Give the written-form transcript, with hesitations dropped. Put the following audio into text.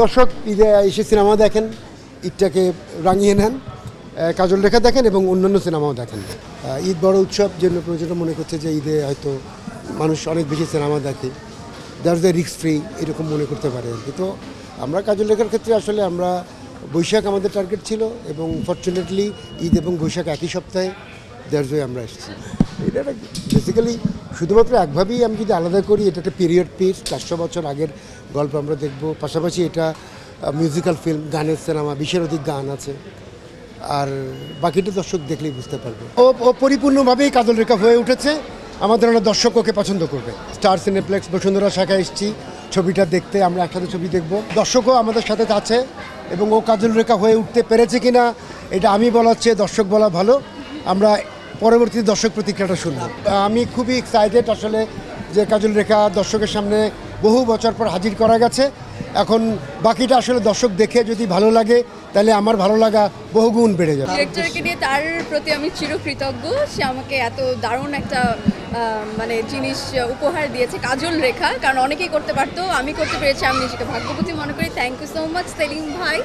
দর্শক ঈদে এসে সিনেমা দেখেন, ঈদটাকে রাঙিয়ে নেন, কাজল রেখা দেখেন এবং অন্যান্য সিনেমাও দেখেন। ঈদ বড় উৎসব জন্য প্রয়োজন মনে করছে যে ঈদে হয়তো মানুষ অনেক বেশি সিনেমা দেখে, দ্যাটস দ্য রিস্ক ফ্রি এরকম মনে করতে পারে আর কি। তো আমরা কাজল রেখার ক্ষেত্রে আসলে আমরা বৈশাখ আমাদের টার্গেট ছিল এবং ফর্চুনেটলি ঈদ এবং বৈশাখ একই সপ্তাহে, দ্যাটস ওয়ে আমরা এসেছি। এটা বেসিক্যালি শুধুমাত্র একভাবেই আমি যদি আলাদা করি, এটা একটা পিরিয়ড পিস, 400 বছর আগের গল্প আমরা দেখব। পাশাপাশি এটা মিউজিক্যাল ফিল্ম, গানের সিনেমা, 20-এর অধিক গান আছে, আর বাকিটা দর্শক দেখলেই বুঝতে পারবে। ও পরিপূর্ণভাবেই কাজল রেখা হয়ে উঠেছে, আমাদের অনেক দর্শক ওকে পছন্দ করবে। স্টার সিনেপ্লেক্স বসুন্ধরা শাখায় এসেছি ছবিটা দেখতে, আমরা একসাথে ছবি দেখব, দর্শকও আমাদের সাথে আছে এবং ও কাজল রেখা হয়ে উঠতে পেরেছে কিনা এটা আমি বলার চেয়ে দর্শক বলা ভালো। আমরা পরবর্তী দর্শক প্রতিক্রিয়াটা শুনব। আমি খুবই এক্সাইটেড আসলে যে কাজল রেখা দর্শকের সামনে বহু বছর পর হাজির করা গেছে। এখন বাকিটা আসলে দর্শক দেখে যদি ভালো লাগে তাহলে আমার ভালো লাগা বহুগুণ বেড়ে যাবে। ডিরেক্টরকে নিয়ে তার প্রতি আমি চিরকৃতজ্ঞ। সে আমাকে এত দারুণ একটা মানে জিনিস উপহার দিয়েছে, কাজল রেখা। কারণ অনেকেই করতে পারতো, আমি করতে পেরেছি, আমি নিজেকে ভাগ্যবতী মনে করি। Thank you so much Selim ভাই।